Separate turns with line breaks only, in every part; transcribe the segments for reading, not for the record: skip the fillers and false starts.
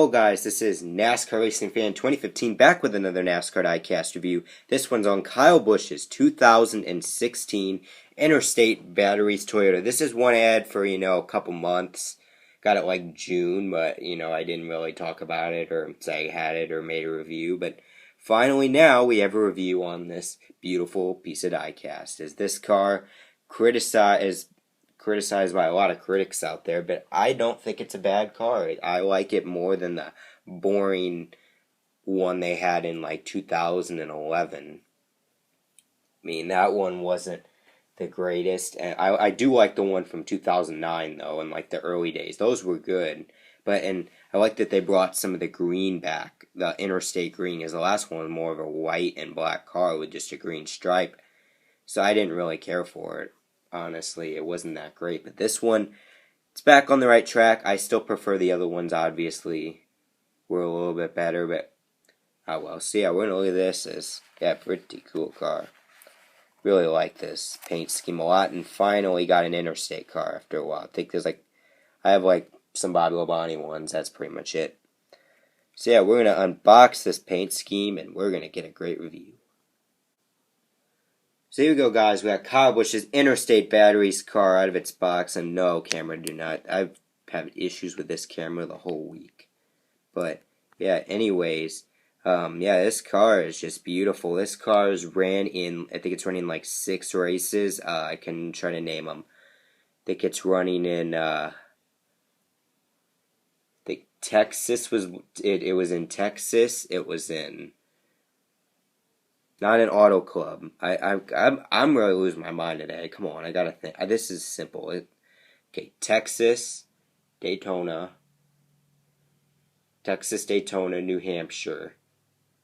Hello guys, this is NASCAR Racing Fan 2015 back with another NASCAR DieCast review. This one's on Kyle Busch's 2016 Interstate Batteries Toyota. This is one ad for, a couple months. Got it like June, but, I didn't really talk about it or say I had it or made a review. But finally now we have a review on this beautiful piece of diecast. Is this car criticized by a lot of critics out there, but I don't think it's a bad car. I like it more than the boring one they had in like 2011. I mean, that one wasn't the greatest. And I do like the one from 2009 though, in like the early days. Those were good. And I like that they brought some of the green back. The Interstate green, is the last one was more of a white and black car with just a green stripe. So I didn't really care for it. Honestly, it wasn't that great, but this one, it's back on the right track. I still prefer the other ones, obviously, were a little bit better, but, oh well. So yeah, we're going to look at this as, pretty cool car. Really like this paint scheme a lot, and finally got an Interstate car after a while. I think I have some Bobby Labonte ones, that's pretty much it. So yeah, we're going to unbox this paint scheme, and we're going to get a great review. So here we go, guys. We got Kyle Busch's Interstate Batteries car out of its box. And no, camera, do not. I've had issues with this camera the whole week. But, yeah, anyways. This car is just beautiful. This car is ran in, I think it's running like 6 races. I can try to name them. I think it's running in, Texas was, it was in Texas. It was in... Not an auto club. I'm really losing my mind today. Come on, I gotta think. This is simple. Okay, Texas, Daytona, New Hampshire.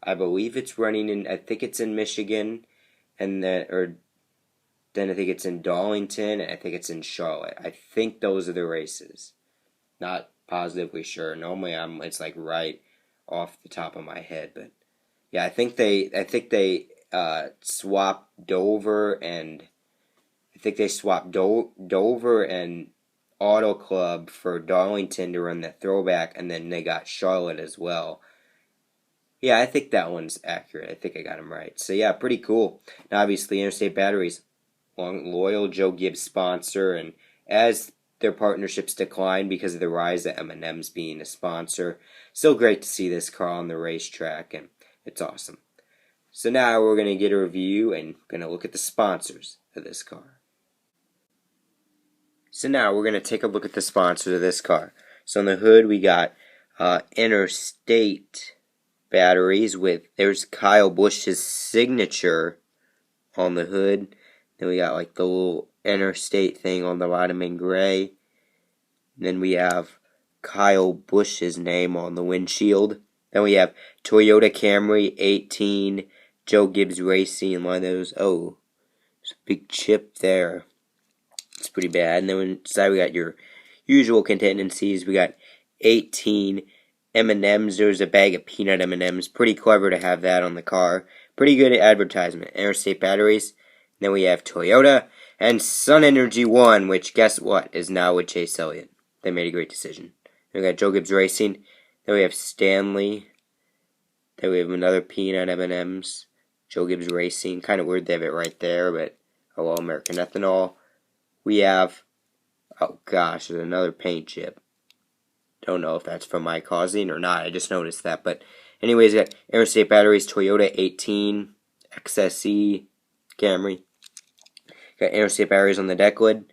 I believe it's running in. I think it's in Michigan, and then I think it's in Darlington, and I think it's in Charlotte. I think those are the races. Not positively sure. Normally, it's like right off the top of my head, but. Yeah, I think they swapped Dover and Dover and Auto Club for Darlington to run the throwback, and then they got Charlotte as well. Yeah, I think that one's accurate. I think I got them right. So yeah, pretty cool. Now, obviously, Interstate Batteries, loyal Joe Gibbs sponsor, and as their partnerships decline because of the rise of M&M's being a sponsor, still great to see this car on the racetrack, and it's awesome. So now we're going to get a review and going to look at the sponsors of this car. So now we're going to take a look at the sponsors of this car. So on the hood we got Interstate Batteries there's Kyle Busch's signature on the hood. Then we got like the little Interstate thing on the bottom in gray. And then we have Kyle Busch's name on the windshield. Then we have Toyota Camry 18, Joe Gibbs Racing, and one of those. Oh, there's a big chip there. It's pretty bad. And then inside we got your usual contingencies. We got 18 M&M's. There's a bag of peanut M&M's. Pretty clever to have that on the car. Pretty good advertisement. Interstate Batteries. And then we have Toyota and Sun Energy One, which guess what is now with Chase Elliott. They made a great decision. Then we got Joe Gibbs Racing. Then we have Stanley. Then we have another peanut M&M's. Joe Gibbs Racing. Kind of weird they have it right there, but oh well, American Ethanol. We have, oh gosh, there's another paint chip. Don't know if that's from my causing or not. I just noticed that. But anyways, we got Interstate Batteries, Toyota 18, XSE, Camry. Got Interstate Batteries on the deck lid.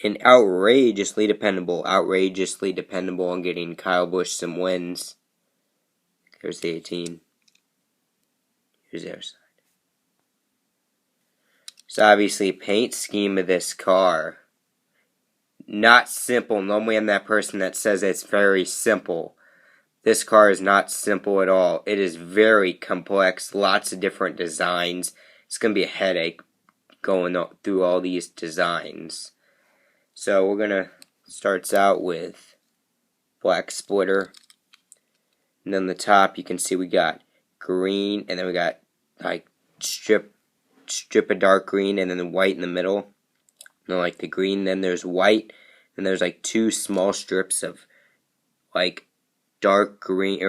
And outrageously dependable on getting Kyle Busch some wins. Here's the 18. Here's the other side. So obviously, paint scheme of this car, not simple. Normally I'm that person that says it's very simple. This car is not simple at all. It is very complex, lots of different designs. It's going to be a headache going through all these designs. So we're going to starts out with black splitter. And then on the top you can see we got green, and then we got like strip of dark green, and then the white in the middle. And then like the green, then there's white, and there's like 2 small strips of like dark green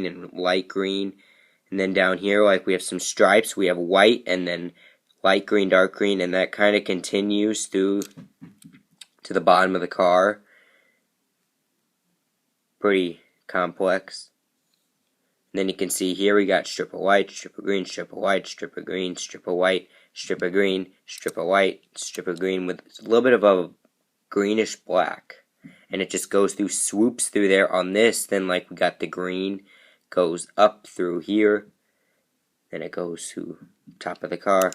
and light green. And then down here, like, we have some stripes. We have white and then light green, dark green, and that kind of continues through to the bottom of the car. Pretty complex. And then you can see here we got strip of white, strip of green, strip of white, strip of green, strip of white, strip of green, strip of white, strip of green with a little bit of a greenish black. And it just goes through, swoops through there on this. Then, like, we got the green, goes up through here. Then it goes to top of the car.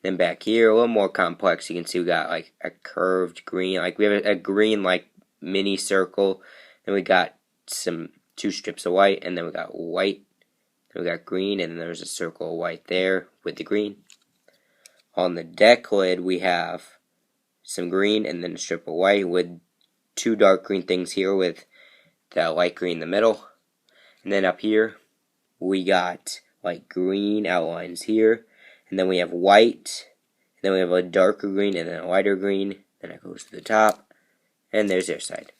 Then back here, a little more complex. You can see we got, like, a curved green. Like, we have a green, like, mini circle. Then we got two strips of white, and then we got white, then we got green, and then there's a circle of white there with the green. On the deck lid, we have some green and then a strip of white with two dark green things here with the light green in the middle. And then up here, we got light green outlines here, and then we have white, and then we have a darker green and then a lighter green, then it goes to the top, and there's their side.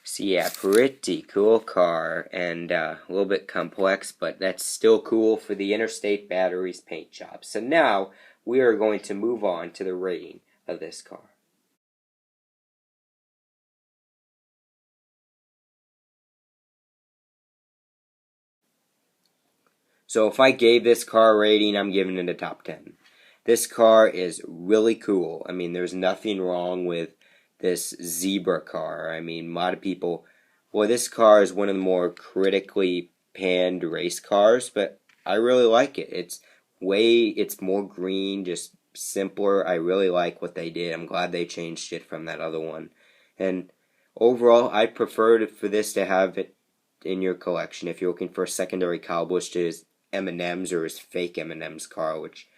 So yeah, pretty cool car, and a little bit complex, but that's still cool for the Interstate Batteries paint job. So now, we are going to move on to the rating of this car. So if I gave this car a rating, I'm giving it a top 10. This car is really cool. I mean, there's nothing wrong with this zebra car. I mean, a lot of people, well, this car is one of the more critically panned race cars, but I really like it. It's more green, just simpler. I really like what they did. I'm glad they changed it from that other one. And overall, I prefer for this to have it in your collection if you're looking for a secondary Kyle Busch to his M&M's or his fake M&M's car, which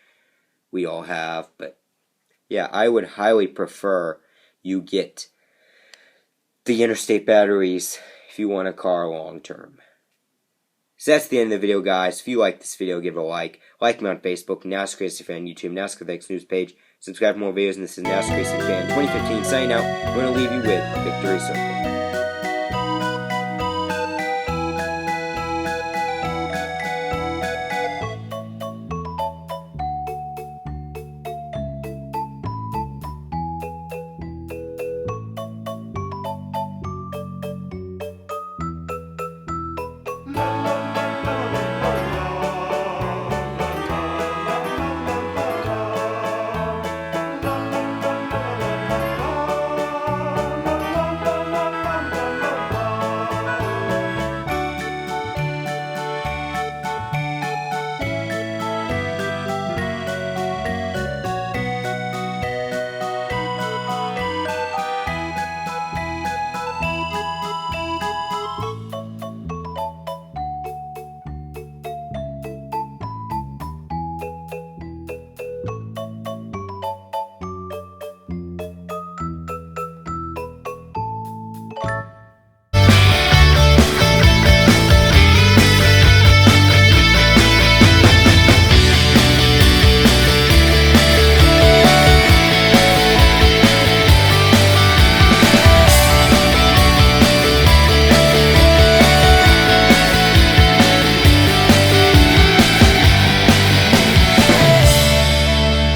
we all have. But yeah, I would highly prefer you get the Interstate Batteries if you want a car long term. So that's the end of the video, guys. If you like this video, give it a like. Like me on Facebook, NASCAR Racing Fan, YouTube, NASCAR Thanks News page. Subscribe for more videos, and this is NASCAR Racing Fan 2015 signing out. We're going to leave you with Victory Circle.